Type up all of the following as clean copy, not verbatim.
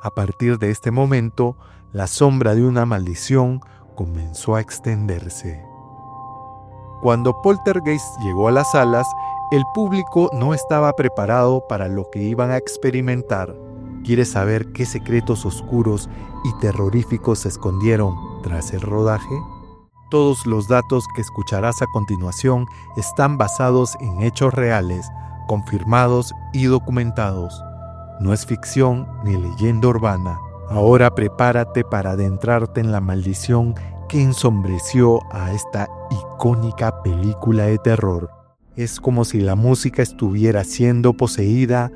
A partir de este momento, la sombra de una maldición comenzó a extenderse. Cuando Poltergeist llegó a las salas, el público no estaba preparado para lo que iban a experimentar. ¿Quieres saber qué secretos oscuros y terroríficos se escondieron tras el rodaje? Todos los datos que escucharás a continuación están basados en hechos reales, confirmados y documentados. No es ficción ni leyenda urbana. Ahora prepárate para adentrarte en la maldición que ensombreció a esta icónica película de terror. Es como si la música estuviera siendo poseída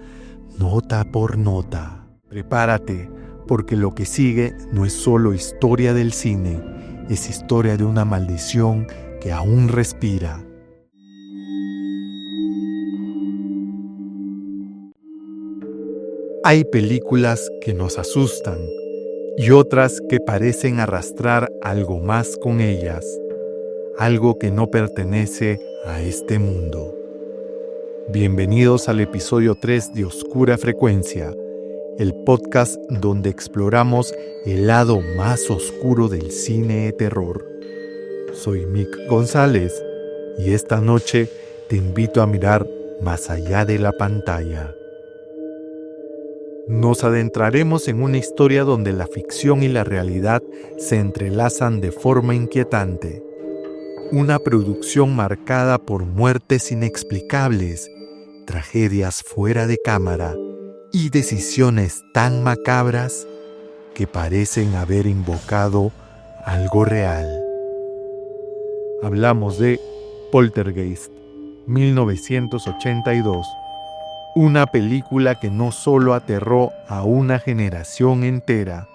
nota por nota. Prepárate, porque lo que sigue no es solo historia del cine, es historia de una maldición que aún respira. Hay películas que nos asustan y otras que parecen arrastrar algo más con ellas, algo que no pertenece a este mundo. Bienvenidos al episodio 3 de Oscura Frecuencia, el podcast donde exploramos el lado más oscuro del cine de terror. Soy Mick González y esta noche te invito a mirar más allá de la pantalla. Nos adentraremos en una historia donde la ficción y la realidad se entrelazan de forma inquietante. Una producción marcada por muertes inexplicables, tragedias fuera de cámara y decisiones tan macabras que parecen haber invocado algo real. Hablamos de Poltergeist, 1982. Una película que no solo aterró a una generación entera,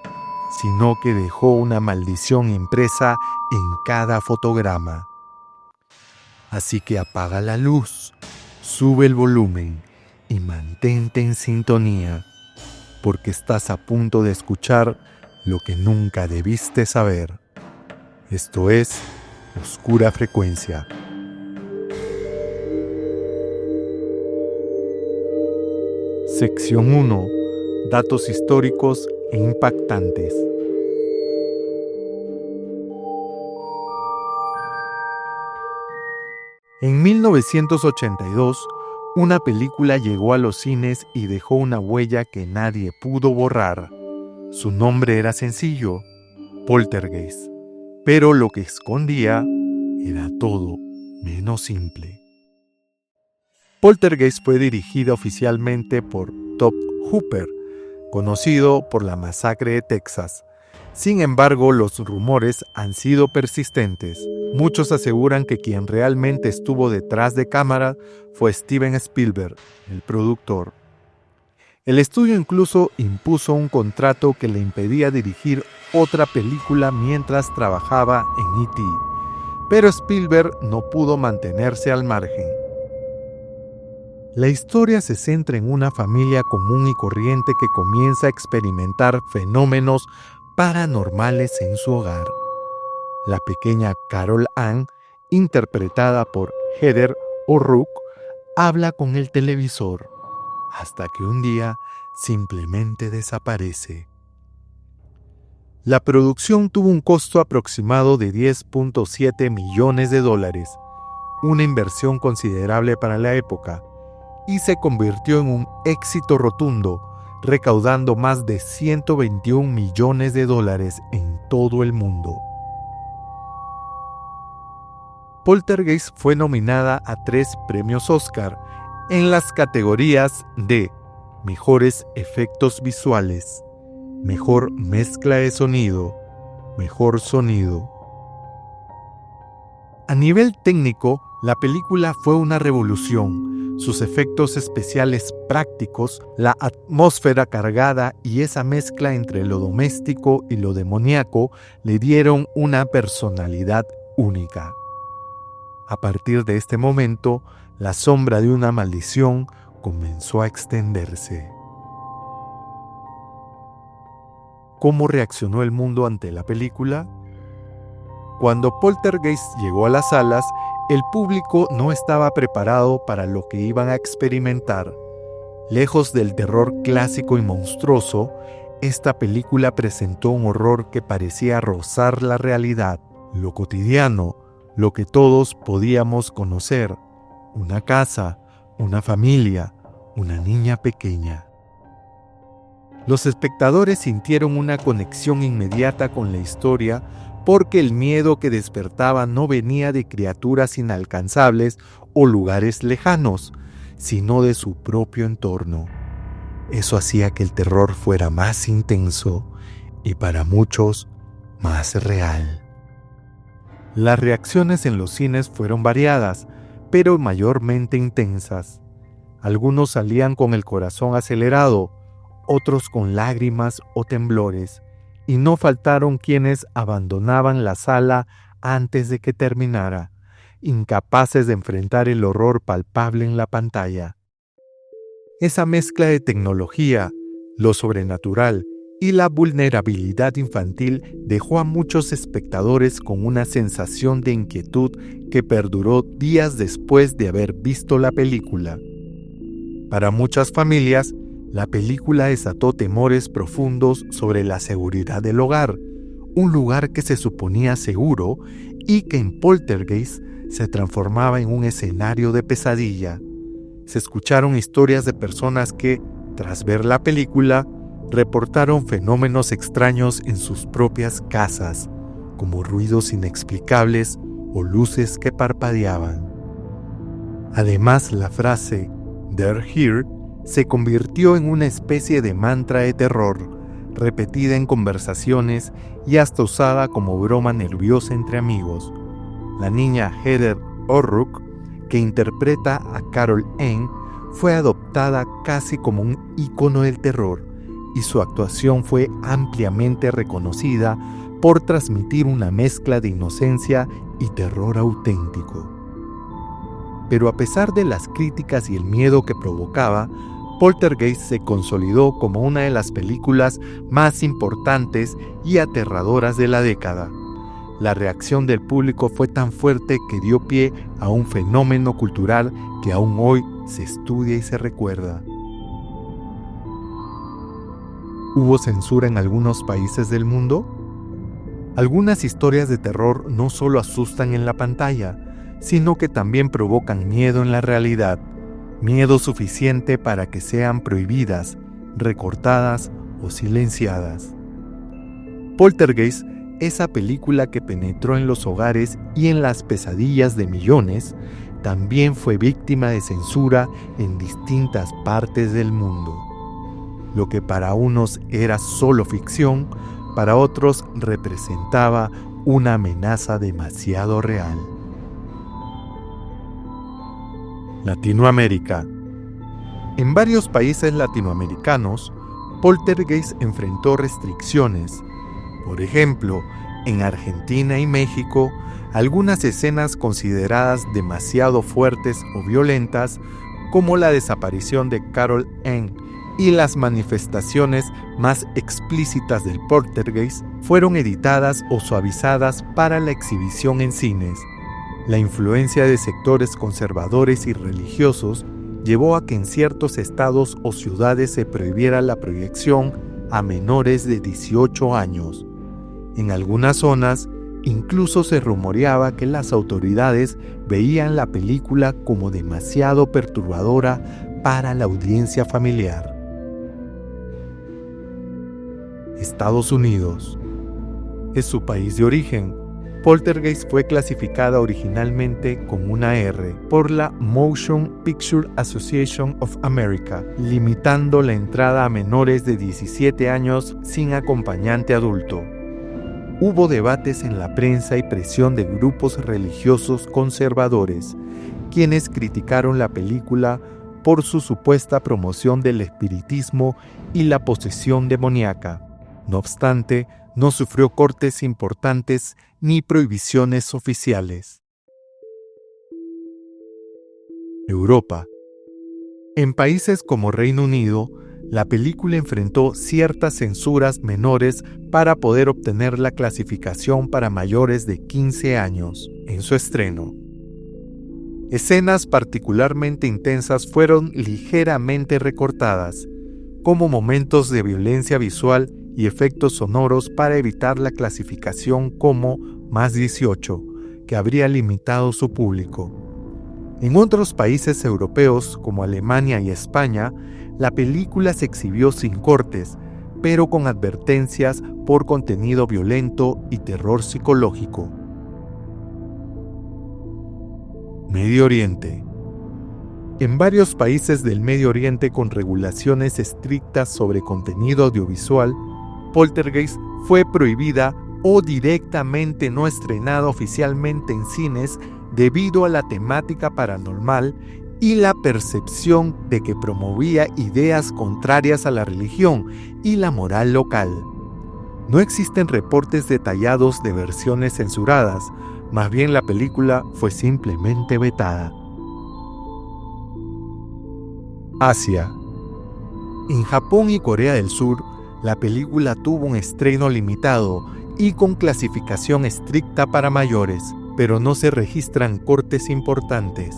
sino que dejó una maldición impresa en cada fotograma. Así que apaga la luz, sube el volumen y mantente en sintonía, porque estás a punto de escuchar lo que nunca debiste saber. Esto es Oscura Frecuencia. Sección 1. Datos históricos e impactantes. En 1982, una película llegó a los cines y dejó una huella que nadie pudo borrar. Su nombre era sencillo, Poltergeist, pero lo que escondía era todo menos simple. Poltergeist fue dirigida oficialmente por Tobe Hooper, conocido por la masacre de Texas. Sin embargo, los rumores han sido persistentes. Muchos aseguran que quien realmente estuvo detrás de cámara fue Steven Spielberg, el productor. El estudio incluso impuso un contrato que le impedía dirigir otra película mientras trabajaba en E.T., pero Spielberg no pudo mantenerse al margen. La historia se centra en una familia común y corriente que comienza a experimentar fenómenos paranormales en su hogar. La pequeña Carol Ann, interpretada por Heather O'Rourke, habla con el televisor, hasta que un día simplemente desaparece. La producción tuvo un costo aproximado de $10.7 millones, una inversión considerable para la época, y se convirtió en un éxito rotundo, recaudando más de $121 millones en todo el mundo. Poltergeist fue nominada a 3 premios Oscar en las categorías de Mejores Efectos Visuales, Mejor Mezcla de Sonido, Mejor Sonido. A nivel técnico, la película fue una revolución. Sus efectos especiales prácticos, la atmósfera cargada y esa mezcla entre lo doméstico y lo demoníaco le dieron una personalidad única. A partir de este momento, la sombra de una maldición comenzó a extenderse. ¿Cómo reaccionó el mundo ante la película? Cuando Poltergeist llegó a las salas, el público no estaba preparado para lo que iban a experimentar. Lejos del terror clásico y monstruoso, esta película presentó un horror que parecía rozar la realidad, lo cotidiano, lo que todos podíamos conocer: una casa, una familia, una niña pequeña. Los espectadores sintieron una conexión inmediata con la historia porque el miedo que despertaba no venía de criaturas inalcanzables o lugares lejanos, sino de su propio entorno. Eso hacía que el terror fuera más intenso y para muchos más real. Las reacciones en los cines fueron variadas, pero mayormente intensas. Algunos salían con el corazón acelerado, otros con lágrimas o temblores, y no faltaron quienes abandonaban la sala antes de que terminara, incapaces de enfrentar el horror palpable en la pantalla. Esa mezcla de tecnología, lo sobrenatural y la vulnerabilidad infantil dejó a muchos espectadores con una sensación de inquietud que perduró días después de haber visto la película. Para muchas familias, la película desató temores profundos sobre la seguridad del hogar, un lugar que se suponía seguro y que en Poltergeist se transformaba en un escenario de pesadilla. Se escucharon historias de personas que, tras ver la película, reportaron fenómenos extraños en sus propias casas, como ruidos inexplicables o luces que parpadeaban. Además, la frase "They're here" se convirtió en una especie de mantra de terror, repetida en conversaciones y hasta usada como broma nerviosa entre amigos. La niña Heather O'Rourke, que interpreta a Carol Anne, fue adoptada casi como un ícono del terror, y su actuación fue ampliamente reconocida por transmitir una mezcla de inocencia y terror auténtico. Pero a pesar de las críticas y el miedo que provocaba, Poltergeist se consolidó como una de las películas más importantes y aterradoras de la década. La reacción del público fue tan fuerte que dio pie a un fenómeno cultural que aún hoy se estudia y se recuerda. ¿Hubo censura en algunos países del mundo? Algunas historias de terror no solo asustan en la pantalla, sino que también provocan miedo en la realidad. Miedo suficiente para que sean prohibidas, recortadas o silenciadas. Poltergeist, esa película que penetró en los hogares y en las pesadillas de millones, también fue víctima de censura en distintas partes del mundo. Lo que para unos era solo ficción, para otros representaba una amenaza demasiado real. Latinoamérica. En varios países latinoamericanos, Poltergeist enfrentó restricciones. Por ejemplo, en Argentina y México, algunas escenas consideradas demasiado fuertes o violentas, como la desaparición de Carol Anne y las manifestaciones más explícitas del Poltergeist, fueron editadas o suavizadas para la exhibición en cines. La influencia de sectores conservadores y religiosos llevó a que en ciertos estados o ciudades se prohibiera la proyección a menores de 18 años. En algunas zonas, incluso se rumoreaba que las autoridades veían la película como demasiado perturbadora para la audiencia familiar. Estados Unidos. Es su país de origen. Poltergeist fue clasificada originalmente con una R por la Motion Picture Association of America, limitando la entrada a menores de 17 años sin acompañante adulto. Hubo debates en la prensa y presión de grupos religiosos conservadores, quienes criticaron la película por su supuesta promoción del espiritismo y la posesión demoníaca. No obstante, no sufrió cortes importantes ni prohibiciones oficiales. Europa. En países como Reino Unido, la película enfrentó ciertas censuras menores para poder obtener la clasificación para mayores de 15 años en su estreno. Escenas particularmente intensas fueron ligeramente recortadas, como momentos de violencia visual y efectos sonoros para evitar la clasificación como más 18, que habría limitado su público. En otros países europeos, como Alemania y España, la película se exhibió sin cortes, pero con advertencias por contenido violento y terror psicológico. Medio Oriente. En varios países del Medio Oriente con regulaciones estrictas sobre contenido audiovisual, Poltergeist fue prohibida o directamente no estrenada oficialmente en cines debido a la temática paranormal y la percepción de que promovía ideas contrarias a la religión y la moral local. No existen reportes detallados de versiones censuradas, más bien la película fue simplemente vetada. Asia. En Japón y Corea del Sur, la película tuvo un estreno limitado y con clasificación estricta para mayores, pero no se registran cortes importantes.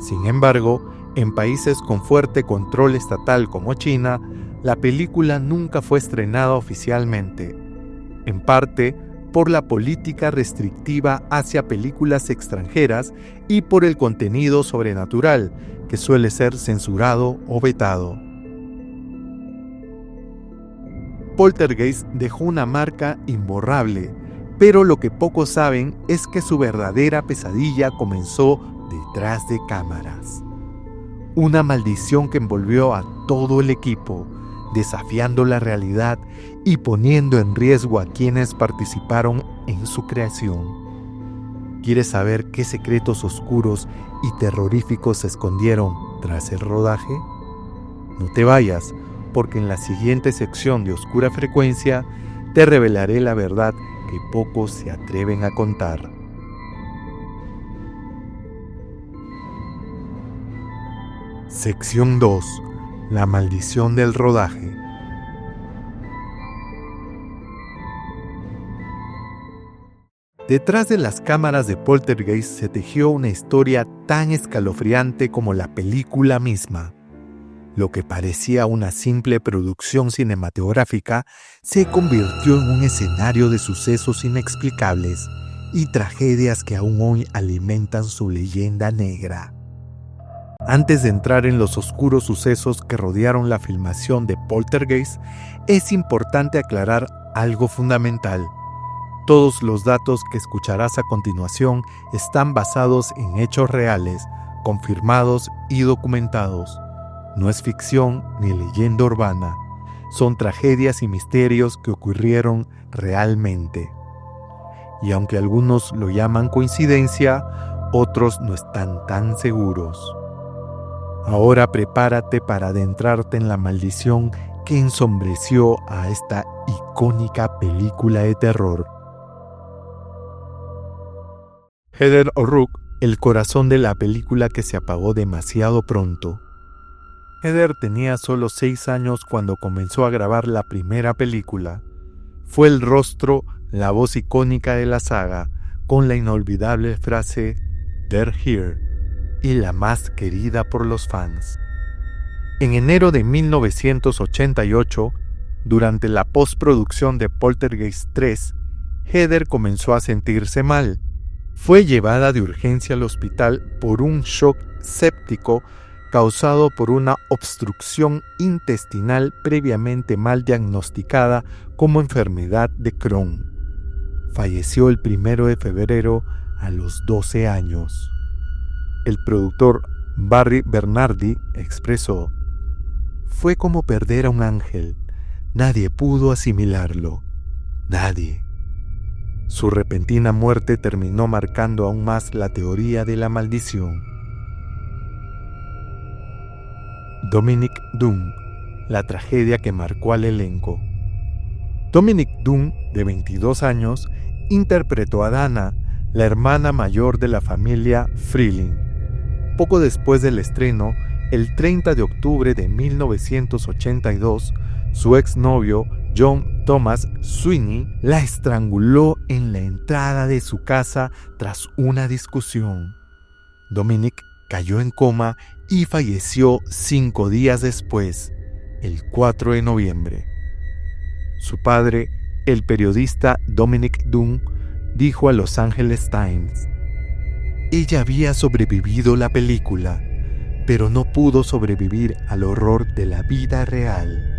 Sin embargo, en países con fuerte control estatal como China, la película nunca fue estrenada oficialmente, en parte por la política restrictiva hacia películas extranjeras y por el contenido sobrenatural, que suele ser censurado o vetado. Poltergeist dejó una marca imborrable, pero lo que pocos saben es que su verdadera pesadilla comenzó detrás de cámaras. Una maldición que envolvió a todo el equipo, desafiando la realidad y poniendo en riesgo a quienes participaron en su creación. ¿Quieres saber qué secretos oscuros y terroríficos se escondieron tras el rodaje? No te vayas, porque en la siguiente sección de Oscura Frecuencia te revelaré la verdad que pocos se atreven a contar. Sección 2. La maldición del rodaje. Detrás de las cámaras de Poltergeist se tejió una historia tan escalofriante como la película misma. Lo que parecía una simple producción cinematográfica se convirtió en un escenario de sucesos inexplicables y tragedias que aún hoy alimentan su leyenda negra. Antes de entrar en los oscuros sucesos que rodearon la filmación de Poltergeist, es importante aclarar algo fundamental. Todos los datos que escucharás a continuación están basados en hechos reales, confirmados y documentados. No es ficción ni leyenda urbana, son tragedias y misterios que ocurrieron realmente. Y aunque algunos lo llaman coincidencia, otros no están tan seguros. Ahora prepárate para adentrarte en la maldición que ensombreció a esta icónica película de terror. Heather O'Rourke, el corazón de la película que se apagó demasiado pronto. Heather tenía solo 6 años cuando comenzó a grabar la primera película. Fue el rostro, la voz icónica de la saga, con la inolvidable frase "They're here", y la más querida por los fans. En enero de 1988, durante la postproducción de Poltergeist 3, Heather comenzó a sentirse mal. Fue llevada de urgencia al hospital por un shock séptico causado por una obstrucción intestinal previamente mal diagnosticada como enfermedad de Crohn. Falleció el 1 de febrero a los 12 años. El productor Barry Bernardi expresó: "Fue como perder a un ángel. Nadie pudo asimilarlo. Nadie". Su repentina muerte terminó marcando aún más la teoría de la maldición. Dominic Dunne, la tragedia que marcó al elenco. Dominic Dunne, de 22 años, interpretó a Dana, la hermana mayor de la familia Freeling. Poco después del estreno, el 30 de octubre de 1982, su exnovio, John Thomas Sweeney, la estranguló en la entrada de su casa tras una discusión. Dominic cayó en coma y falleció 5 días después, el 4 de noviembre. Su padre, el periodista Dominic Dunn, dijo a Los Angeles Times: «Ella había sobrevivido la película, pero no pudo sobrevivir al horror de la vida real».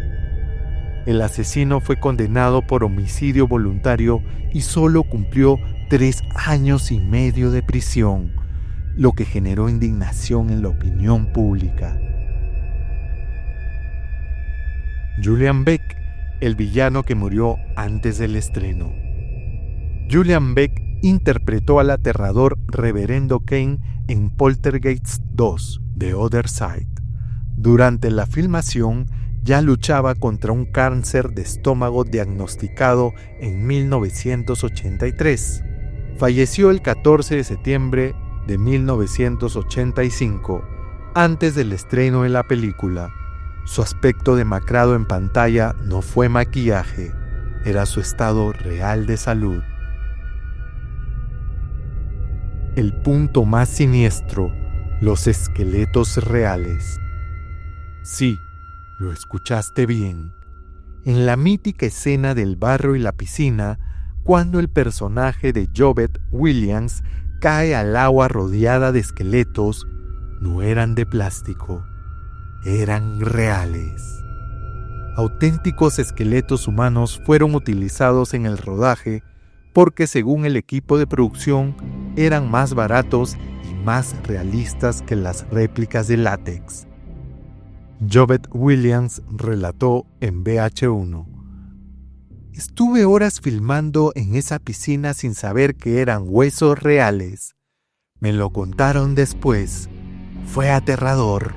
El asesino fue condenado por homicidio voluntario y solo cumplió 3 años y medio de prisión, lo que generó indignación en la opinión pública. Julian Beck, el villano que murió antes del estreno. Julian Beck interpretó al aterrador Reverendo Kane en Poltergeist 2, The Other Side. Durante la filmación, ya luchaba contra un cáncer de estómago diagnosticado en 1983. Falleció el 14 de septiembre de 1985, antes del estreno de la película. Su aspecto demacrado en pantalla no fue maquillaje, era su estado real de salud. El punto más siniestro, los esqueletos reales. Sí, lo escuchaste bien. En la mítica escena del barro y la piscina, cuando el personaje de Jovette Williams cae al agua rodeada de esqueletos, no eran de plástico, eran reales. Auténticos esqueletos humanos fueron utilizados en el rodaje porque, según el equipo de producción, eran más baratos y más realistas que las réplicas de látex. Jovette Williams relató en VH1: «Estuve horas filmando en esa piscina sin saber que eran huesos reales. Me lo contaron después. Fue aterrador».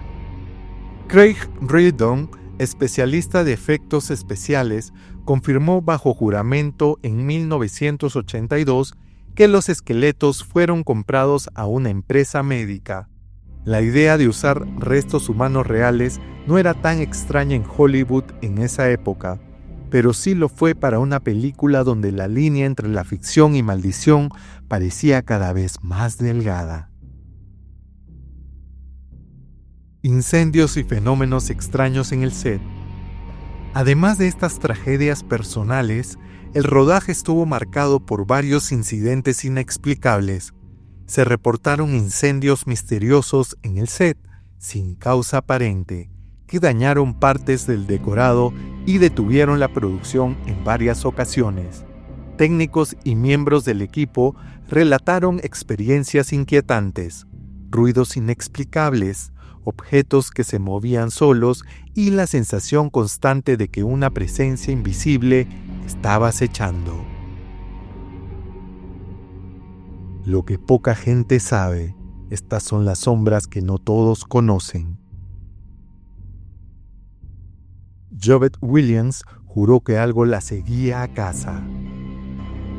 Craig Reardon, especialista de efectos especiales, confirmó bajo juramento en 1982 que los esqueletos fueron comprados a una empresa médica. La idea de usar restos humanos reales no era tan extraña en Hollywood en esa época, pero sí lo fue para una película donde la línea entre la ficción y maldición parecía cada vez más delgada. Incendios y fenómenos extraños en el set. Además de estas tragedias personales, el rodaje estuvo marcado por varios incidentes inexplicables. Se reportaron incendios misteriosos en el set, sin causa aparente, que dañaron partes del decorado y detuvieron la producción en varias ocasiones. Técnicos y miembros del equipo relataron experiencias inquietantes, ruidos inexplicables, objetos que se movían solos y la sensación constante de que una presencia invisible estaba acechando. Lo que poca gente sabe, estas son las sombras que no todos conocen. Jovette Williams juró que algo la seguía a casa.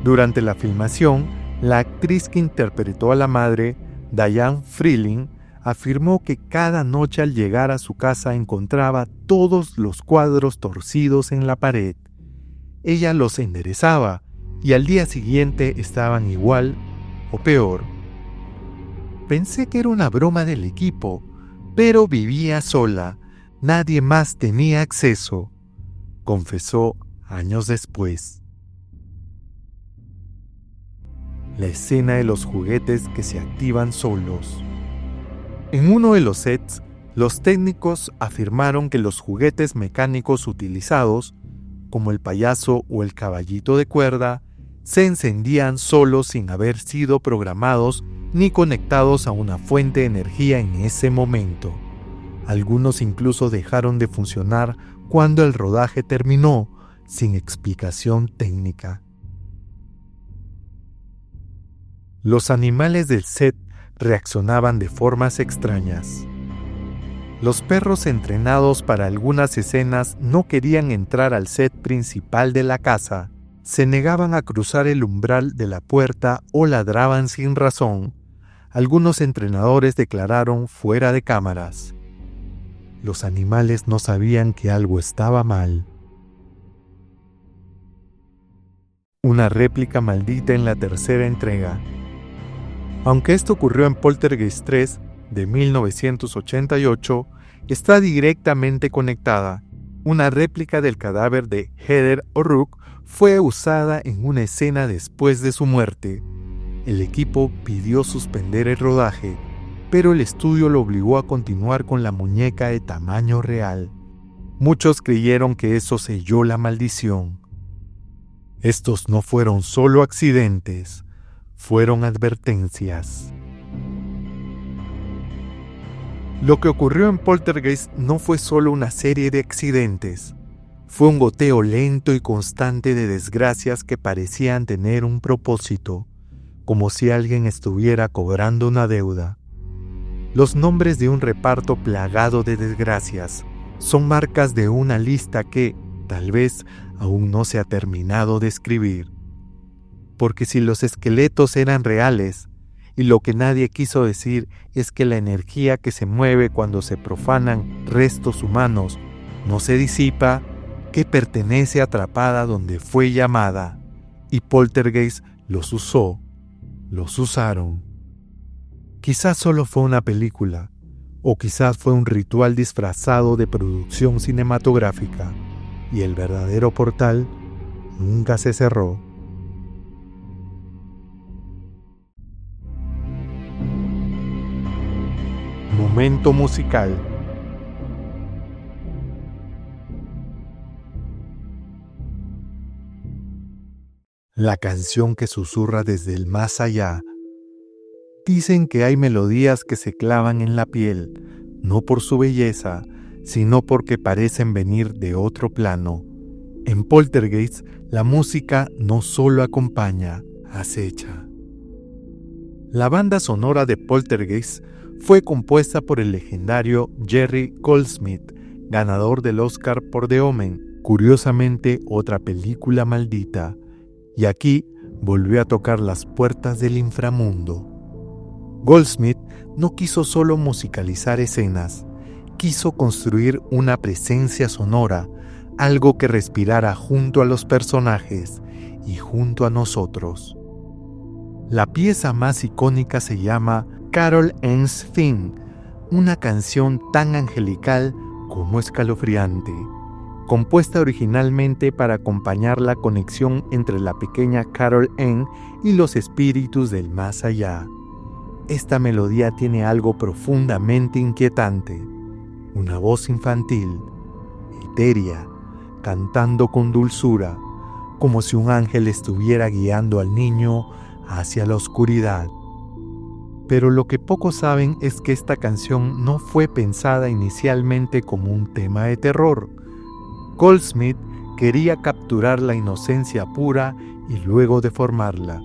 Durante la filmación, la actriz que interpretó a la madre, Diane Freeling, afirmó que cada noche al llegar a su casa encontraba todos los cuadros torcidos en la pared. Ella los enderezaba y al día siguiente estaban igual o peor. Pensé que era una broma del equipo, pero vivía sola, nadie más tenía acceso, confesó años después. La escena de los juguetes que se activan solos. En uno de los sets, los técnicos afirmaron que los juguetes mecánicos utilizados, como el payaso o el caballito de cuerda, se encendían solos sin haber sido programados ni conectados a una fuente de energía en ese momento. Algunos incluso dejaron de funcionar cuando el rodaje terminó, sin explicación técnica. Los animales del set reaccionaban de formas extrañas. Los perros entrenados para algunas escenas no querían entrar al set principal de la casa, se negaban a cruzar el umbral de la puerta o ladraban sin razón. Algunos entrenadores declararon fuera de cámaras: los animales no sabían que algo estaba mal. Una réplica maldita en la tercera entrega. Aunque esto ocurrió en Poltergeist 3 de 1988, está directamente conectada. Una réplica del cadáver de Heather O'Rourke fue usada en una escena después de su muerte. El equipo pidió suspender el rodaje, pero el estudio lo obligó a continuar con la muñeca de tamaño real. Muchos creyeron que eso selló la maldición. Estos no fueron solo accidentes, fueron advertencias. Lo que ocurrió en Poltergeist no fue solo una serie de accidentes, fue un goteo lento y constante de desgracias que parecían tener un propósito, como si alguien estuviera cobrando una deuda. Los nombres de un reparto plagado de desgracias son marcas de una lista que, tal vez, aún no se ha terminado de escribir. Porque si los esqueletos eran reales, y lo que nadie quiso decir es que la energía que se mueve cuando se profanan restos humanos no se disipa, que pertenece atrapada donde fue llamada, y Poltergeist los usó, los usaron. Quizás solo fue una película, o quizás fue un ritual disfrazado de producción cinematográfica, y el verdadero portal nunca se cerró. Momento musical. La canción que susurra desde el más allá. Dicen que hay melodías que se clavan en la piel, no por su belleza, sino porque parecen venir de otro plano. En Poltergeist, la música no solo acompaña, acecha. La banda sonora de Poltergeist fue compuesta por el legendario Jerry Goldsmith, ganador del Oscar por The Omen, curiosamente otra película maldita, y aquí volvió a tocar las puertas del inframundo. Goldsmith no quiso solo musicalizar escenas, quiso construir una presencia sonora, algo que respirara junto a los personajes y junto a nosotros. La pieza más icónica se llama Carol Anne's Theme, una canción tan angelical como escalofriante, compuesta originalmente para acompañar la conexión entre la pequeña Carol Anne y los espíritus del más allá. Esta melodía tiene algo profundamente inquietante, una voz infantil, etérea, cantando con dulzura, como si un ángel estuviera guiando al niño hacia la oscuridad. Pero lo que pocos saben es que esta canción no fue pensada inicialmente como un tema de terror. Goldsmith quería capturar la inocencia pura y luego deformarla.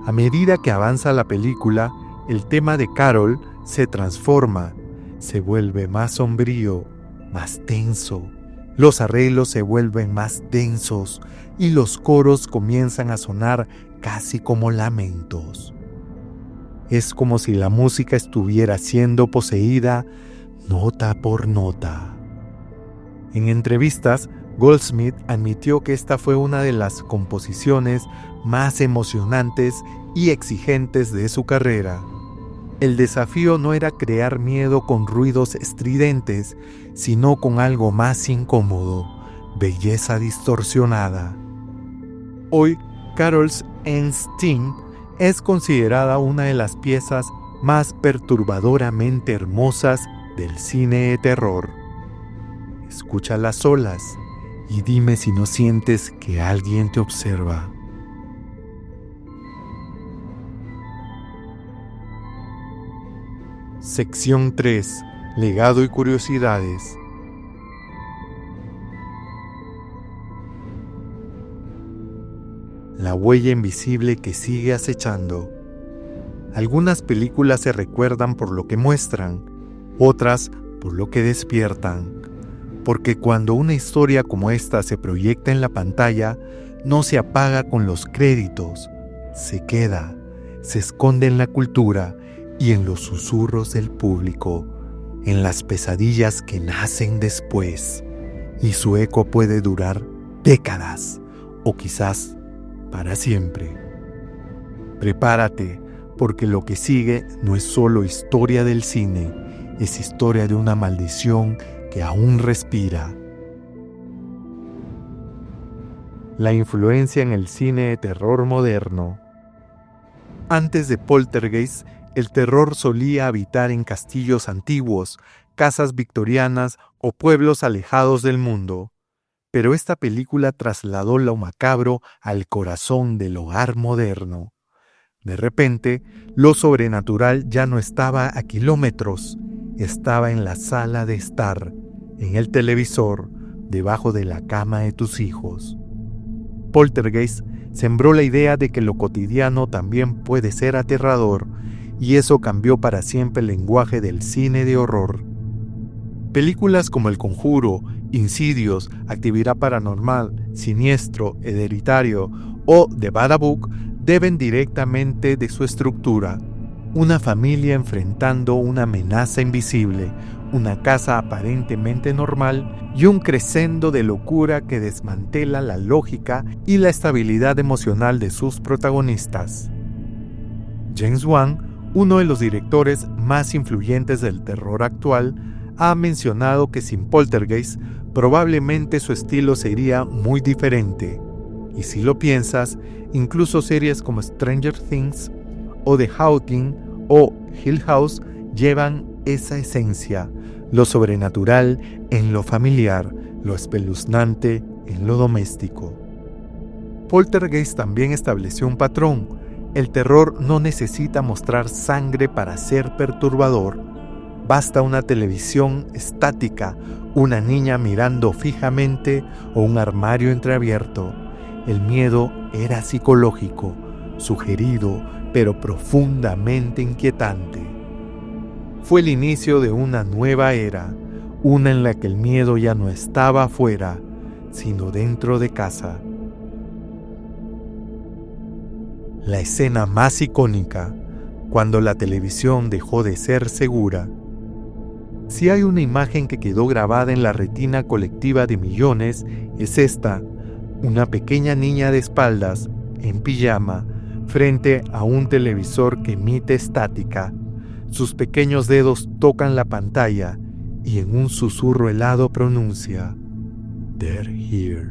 A medida que avanza la película, el tema de Carol se transforma, se vuelve más sombrío, más tenso. Los arreglos se vuelven más densos y los coros comienzan a sonar casi como lamentos. Es como si la música estuviera siendo poseída nota por nota. En entrevistas, Goldsmith admitió que esta fue una de las composiciones más emocionantes y exigentes de su carrera. El desafío no era crear miedo con ruidos estridentes, sino con algo más incómodo, belleza distorsionada. Hoy, Carol's Anne's Theme es considerada una de las piezas más perturbadoramente hermosas del cine de terror. Escúchala solas y dime si no sientes que alguien te observa. Sección 3. Legado y curiosidades. La huella invisible que sigue acechando. Algunas películas se recuerdan por lo que muestran, otras por lo que despiertan. Porque cuando una historia como esta se proyecta en la pantalla, no se apaga con los créditos, se queda, se esconde en la cultura y en los susurros del público, en las pesadillas que nacen después, y su eco puede durar décadas, o quizás para siempre. Prepárate, porque lo que sigue no es solo historia del cine, es historia de una maldición que aún respira, La influencia en el cine de terror moderno. Antes de Poltergeist, el terror solía habitar en castillos antiguos, casas victorianas o pueblos alejados del mundo. Pero esta película trasladó lo macabro al corazón del hogar moderno. De repente, lo sobrenatural ya no estaba a kilómetros, estaba en la sala de estar, en el televisor, debajo de la cama de tus hijos. Poltergeist sembró la idea de que lo cotidiano también puede ser aterrador, y eso cambió para siempre el lenguaje del cine de horror. Películas como El Conjuro, Insidious, Actividad Paranormal, Siniestro, Hereditario o The Babadook deben directamente de su estructura. Una familia enfrentando una amenaza invisible, una casa aparentemente normal y un crescendo de locura que desmantela la lógica y la estabilidad emocional de sus protagonistas. James Wan, uno de los directores más influyentes del terror actual, ha mencionado que sin Poltergeist probablemente su estilo sería muy diferente. Y si lo piensas, incluso series como Stranger Things o The Haunting o Hill House llevan esa esencia, lo sobrenatural en lo familiar, lo espeluznante en lo doméstico. Poltergeist también estableció un patrón. El terror no necesita mostrar sangre para ser perturbador. Basta una televisión estática, una niña mirando fijamente o un armario entreabierto. El miedo era psicológico, sugerido, pero profundamente inquietante. Fue el inicio de una nueva era, una en la que el miedo ya no estaba afuera, sino dentro de casa. La escena más icónica, cuando la televisión dejó de ser segura. Si hay una imagen que quedó grabada en la retina colectiva de millones, es esta: una pequeña niña de espaldas, en pijama, frente a un televisor que emite estática. Sus pequeños dedos tocan la pantalla y en un susurro helado pronuncia: "They're here".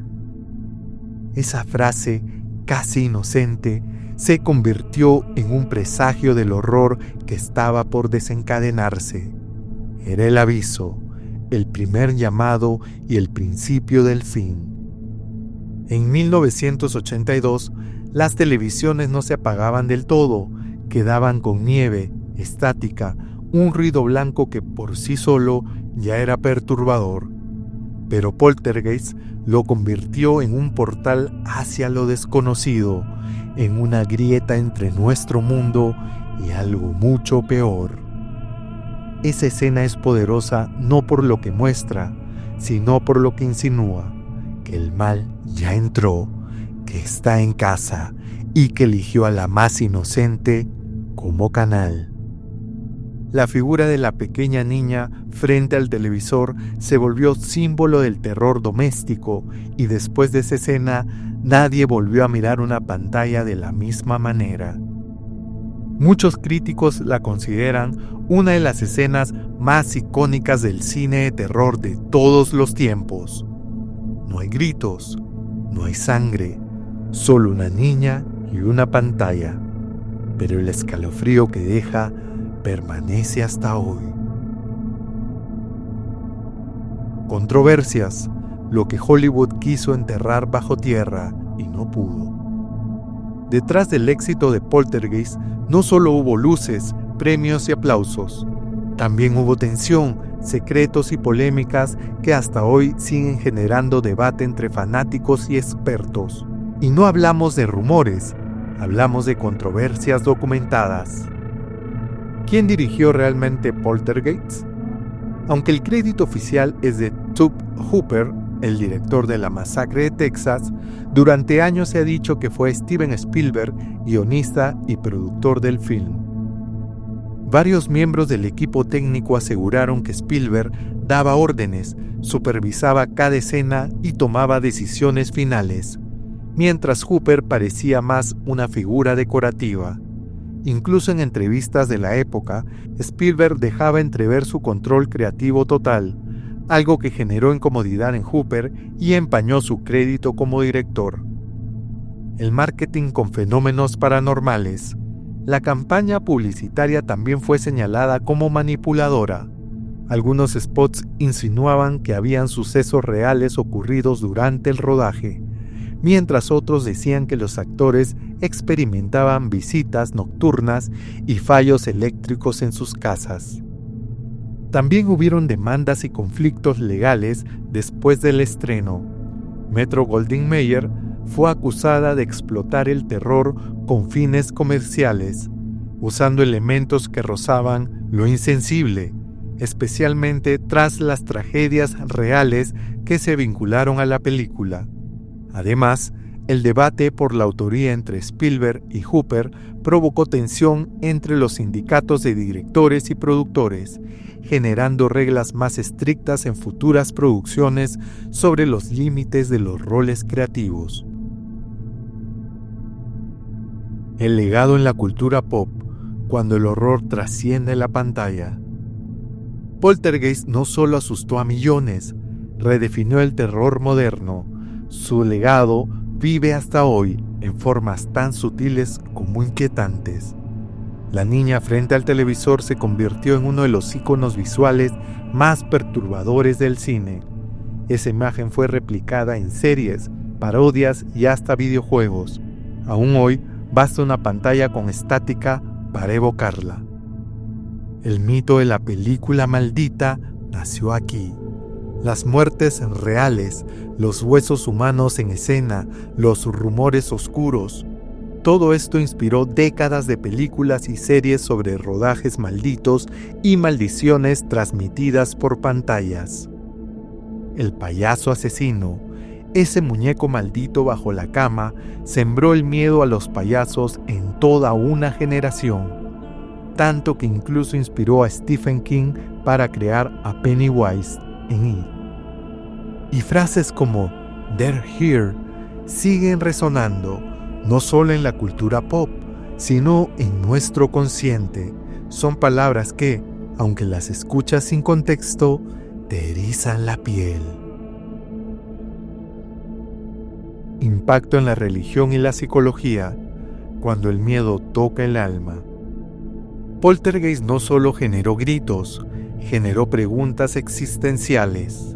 Esa frase, casi inocente, se convirtió en un presagio del horror que estaba por desencadenarse. Era el aviso, el primer llamado y el principio del fin. En 1982, las televisiones no se apagaban del todo, quedaban con nieve, estática, un ruido blanco que por sí solo ya era perturbador. Pero Poltergeist lo convirtió en un portal hacia lo desconocido, en una grieta entre nuestro mundo y algo mucho peor. Esa escena es poderosa no por lo que muestra, sino por lo que insinúa: que el mal ya entró, que está en casa y que eligió a la más inocente como canal. La figura de la pequeña niña frente al televisor se volvió símbolo del terror doméstico, y después de esa escena nadie volvió a mirar una pantalla de la misma manera. Muchos críticos la consideran una de las escenas más icónicas del cine de terror de todos los tiempos. No hay gritos, no hay sangre, solo una niña y una pantalla, pero el escalofrío que deja permanece hasta hoy. Controversias, lo que Hollywood quiso enterrar bajo tierra y no pudo. Detrás del éxito de Poltergeist no solo hubo luces, premios y aplausos, también hubo tensión, secretos y polémicas que hasta hoy siguen generando debate entre fanáticos y expertos. Y no hablamos de rumores, hablamos de controversias documentadas. ¿Quién dirigió realmente Poltergeist? Aunque el crédito oficial es de Tobe Hooper, el director de La Masacre de Texas, durante años se ha dicho que fue Steven Spielberg, guionista y productor del film. Varios miembros del equipo técnico aseguraron que Spielberg daba órdenes, supervisaba cada escena y tomaba decisiones finales, mientras Hooper parecía más una figura decorativa. Incluso en entrevistas de la época, Spielberg dejaba entrever su control creativo total, algo que generó incomodidad en Hooper y empañó su crédito como director. El marketing con fenómenos paranormales. La campaña publicitaria también fue señalada como manipuladora. Algunos spots insinuaban que habían sucesos reales ocurridos durante el rodaje, mientras otros decían que los actores experimentaban visitas nocturnas y fallos eléctricos en sus casas. También hubieron demandas y conflictos legales después del estreno. Metro-Goldwyn-Mayer fue acusada de explotar el terror con fines comerciales, usando elementos que rozaban lo insensible, especialmente tras las tragedias reales que se vincularon a la película. Además, el debate por la autoría entre Spielberg y Hooper provocó tensión entre los sindicatos de directores y productores, generando reglas más estrictas en futuras producciones sobre los límites de los roles creativos. El legado en la cultura pop, cuando el horror trasciende la pantalla. Poltergeist no solo asustó a millones, redefinió el terror moderno. Su legado vive hasta hoy en formas tan sutiles como inquietantes. La niña frente al televisor se convirtió en uno de los íconos visuales más perturbadores del cine. Esa imagen fue replicada en series, parodias y hasta videojuegos. Aún hoy, basta una pantalla con estática para evocarla. El mito de la película maldita nació aquí. Las muertes reales, los huesos humanos en escena, los rumores oscuros. Todo esto inspiró décadas de películas y series sobre rodajes malditos y maldiciones transmitidas por pantallas. El payaso asesino, ese muñeco maldito bajo la cama, sembró el miedo a los payasos en toda una generación, tanto que incluso inspiró a Stephen King para crear a Pennywise en It. Y frases como "They're here" siguen resonando, no solo en la cultura pop, sino en nuestro consciente. Son palabras que, aunque las escuchas sin contexto, te erizan la piel. Impacto en la religión y la psicología, cuando el miedo toca el alma. Poltergeist no solo generó gritos, generó preguntas existenciales.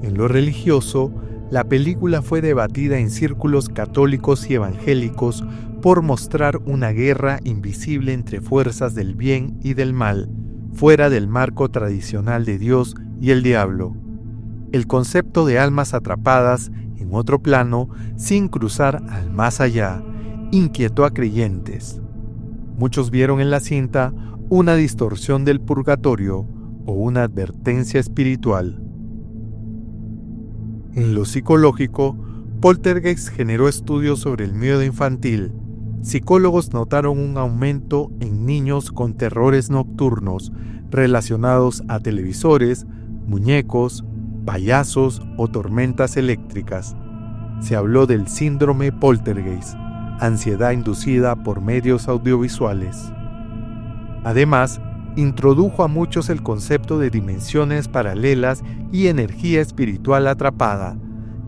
En lo religioso, la película fue debatida en círculos católicos y evangélicos por mostrar una guerra invisible entre fuerzas del bien y del mal, fuera del marco tradicional de Dios y el diablo. El concepto de almas atrapadas en otro plano, sin cruzar al más allá, inquietó a creyentes. Muchos vieron en la cinta una distorsión del purgatorio o una advertencia espiritual. En lo psicológico, Poltergeist generó estudios sobre el miedo infantil. Psicólogos notaron un aumento en niños con terrores nocturnos relacionados a televisores, muñecos, payasos o tormentas eléctricas. Se habló del síndrome Poltergeist, ansiedad inducida por medios audiovisuales. Además, introdujo a muchos el concepto de dimensiones paralelas y energía espiritual atrapada,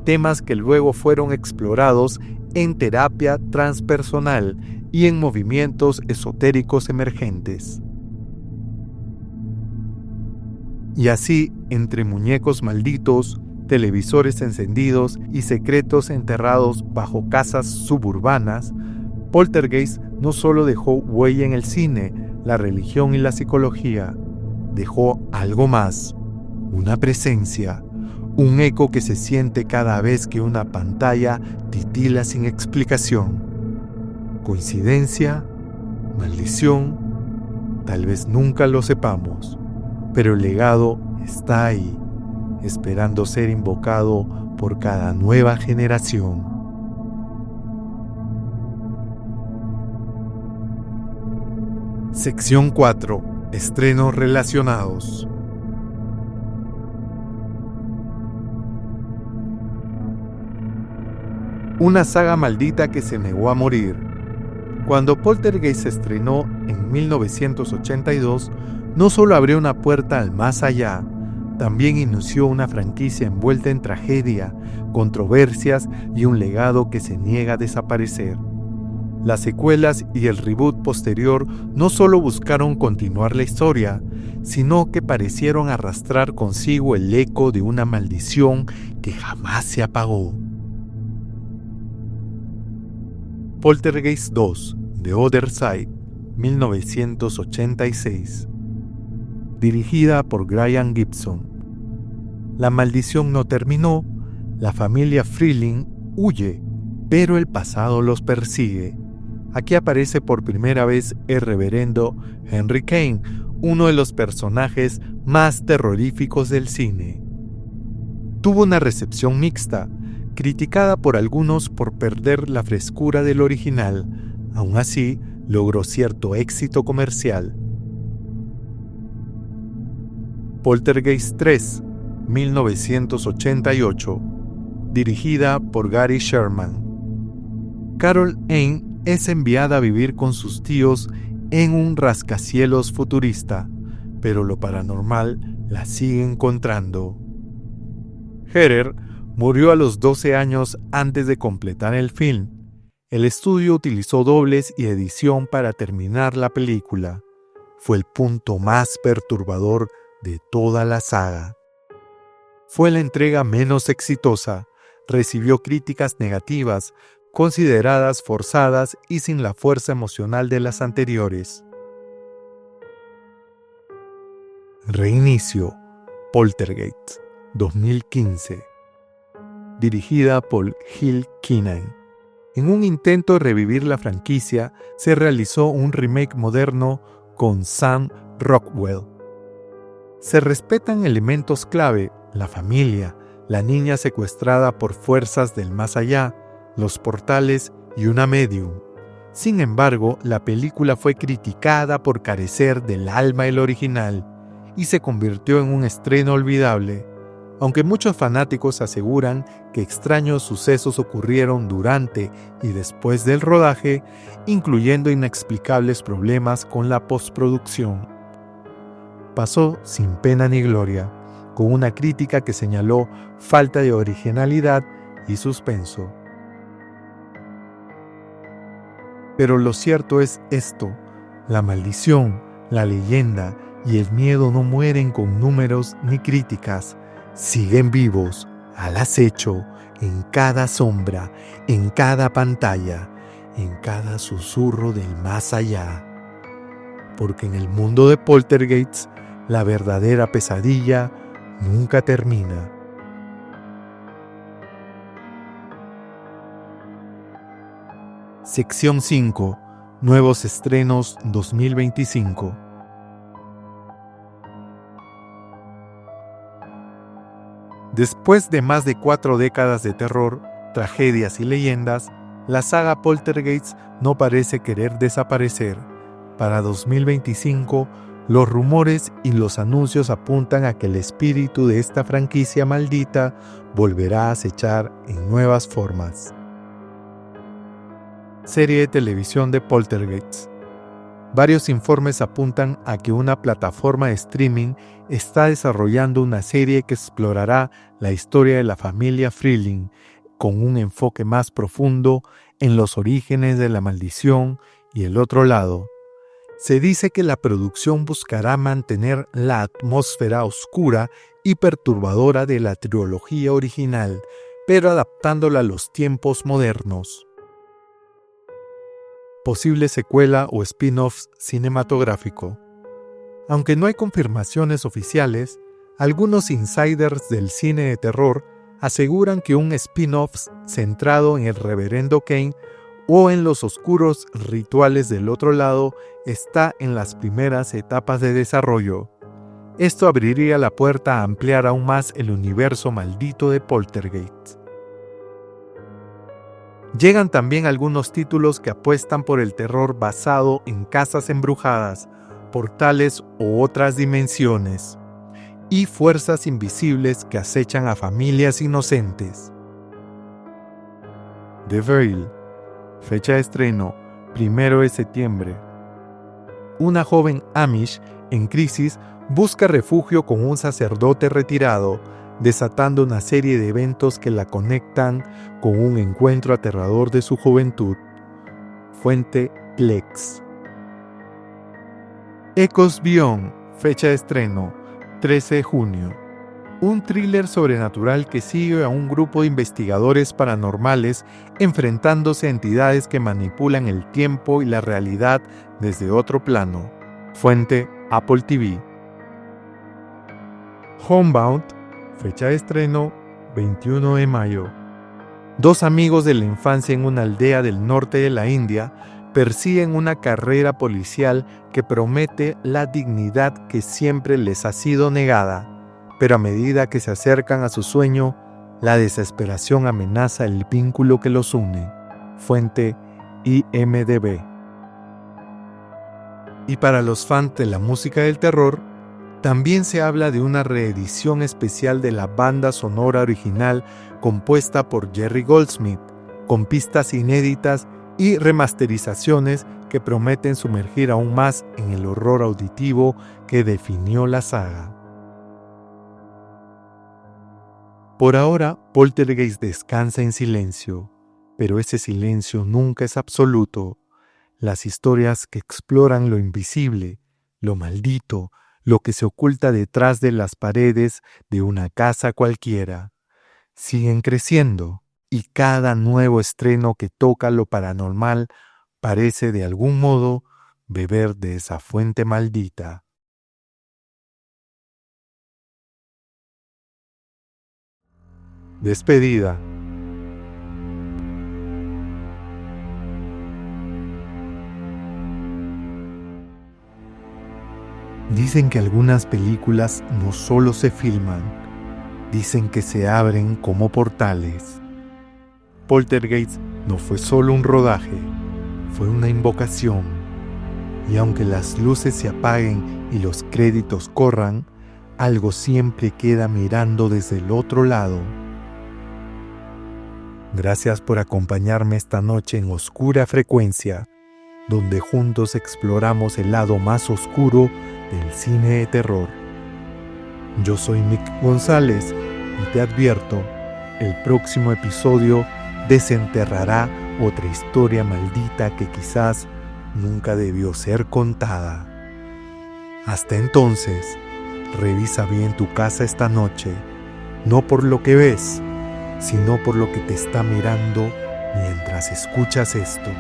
temas que luego fueron explorados en terapia transpersonal y en movimientos esotéricos emergentes. Y así, entre muñecos malditos, televisores encendidos y secretos enterrados bajo casas suburbanas, Poltergeist no solo dejó huella en el cine, la religión y la psicología, dejó algo más, una presencia, un eco que se siente cada vez que una pantalla titila sin explicación. ¿Coincidencia? ¿Maldición? Tal vez nunca lo sepamos, pero el legado está ahí, esperando ser invocado por cada nueva generación. Sección 4. Estrenos relacionados. Una saga maldita que se negó a morir. Cuando Poltergeist se estrenó en 1982, no solo abrió una puerta al más allá, también inició una franquicia envuelta en tragedia, controversias y un legado que se niega a desaparecer. Las secuelas y el reboot posterior no solo buscaron continuar la historia, sino que parecieron arrastrar consigo el eco de una maldición que jamás se apagó. Poltergeist 2, The Other Side, 1986. Dirigida por Brian Gibson. La maldición no terminó, la familia Freeling huye, pero el pasado los persigue. Aquí aparece por primera vez el reverendo Henry Kane, uno de los personajes más terroríficos del cine. Tuvo una recepción mixta, criticada por algunos por perder la frescura del original. Aún así, logró cierto éxito comercial. Poltergeist 3, 1988, dirigida por Gary Sherman. Carol Anne es enviada a vivir con sus tíos en un rascacielos futurista, pero lo paranormal la sigue encontrando. Heather murió a los 12 años antes de completar el film. El estudio utilizó dobles y edición para terminar la película. Fue el punto más perturbador de toda la saga. Fue la entrega menos exitosa, recibió críticas negativas, consideradas forzadas y sin la fuerza emocional de las anteriores. Reinicio, Poltergeist, 2015. Dirigida por Gil Keenan. En un intento de revivir la franquicia, se realizó un remake moderno con Sam Rockwell. Se respetan elementos clave: la familia, la niña secuestrada por fuerzas del más allá, los portales y una medium. Sin embargo, la película fue criticada por carecer del alma del original y se convirtió en un estreno olvidable, aunque muchos fanáticos aseguran que extraños sucesos ocurrieron durante y después del rodaje, incluyendo inexplicables problemas con la postproducción. Pasó sin pena ni gloria, con una crítica que señaló falta de originalidad y suspenso. Pero lo cierto es esto: la maldición, la leyenda y el miedo no mueren con números ni críticas, siguen vivos, al acecho, en cada sombra, en cada pantalla, en cada susurro del más allá. Porque en el mundo de Poltergeist, la verdadera pesadilla nunca termina. Sección 5. Nuevos estrenos 2025. Después de más de 4 décadas de terror, tragedias y leyendas, la saga Poltergeist no parece querer desaparecer. Para 2025, los rumores y los anuncios apuntan a que el espíritu de esta franquicia maldita volverá a acechar en nuevas formas. Serie de televisión de Poltergeist. Varios informes apuntan a que una plataforma de streaming está desarrollando una serie que explorará la historia de la familia Freeling, con un enfoque más profundo en los orígenes de la maldición y el otro lado. Se dice que la producción buscará mantener la atmósfera oscura y perturbadora de la trilogía original, pero adaptándola a los tiempos modernos. Posible secuela o spin-off cinematográfico. Aunque no hay confirmaciones oficiales, algunos insiders del cine de terror aseguran que un spin-off centrado en el reverendo Kane o en los oscuros rituales del otro lado está en las primeras etapas de desarrollo. Esto abriría la puerta a ampliar aún más el universo maldito de Poltergeist. Llegan también algunos títulos que apuestan por el terror basado en casas embrujadas, portales u otras dimensiones, y fuerzas invisibles que acechan a familias inocentes. The Veil. Fecha de estreno: 1 de septiembre. Una joven Amish en crisis busca refugio con un sacerdote retirado, desatando una serie de eventos que la conectan con un encuentro aterrador de su juventud. Fuente Plex. Echoes Beyond, fecha de estreno, 13 de junio. Un thriller sobrenatural que sigue a un grupo de investigadores paranormales enfrentándose a entidades que manipulan el tiempo y la realidad desde otro plano. Fuente Apple TV. Homebound, fecha de estreno, 21 de mayo. Dos amigos de la infancia en una aldea del norte de la India persiguen una carrera policial que promete la dignidad que siempre les ha sido negada. Pero a medida que se acercan a su sueño, la desesperación amenaza el vínculo que los une. Fuente IMDb. Y para los fans de la música del terror, también se habla de una reedición especial de la banda sonora original compuesta por Jerry Goldsmith, con pistas inéditas y remasterizaciones que prometen sumergir aún más en el horror auditivo que definió la saga. Por ahora, Poltergeist descansa en silencio, pero ese silencio nunca es absoluto. Las historias que exploran lo invisible, lo maldito, lo que se oculta detrás de las paredes de una casa cualquiera, siguen creciendo, y cada nuevo estreno que toca lo paranormal parece de algún modo beber de esa fuente maldita. Despedida. Dicen que algunas películas no solo se filman, dicen que se abren como portales. Poltergeist no fue solo un rodaje, fue una invocación. Y aunque las luces se apaguen y los créditos corran, algo siempre queda mirando desde el otro lado. Gracias por acompañarme esta noche en Oscura Frecuencia, donde juntos exploramos el lado más oscuro del cine de terror. Yo soy Mick González y te advierto, el próximo episodio desenterrará otra historia maldita que quizás nunca debió ser contada. Hasta entonces, revisa bien tu casa esta noche, no por lo que ves, sino por lo que te está mirando mientras escuchas esto.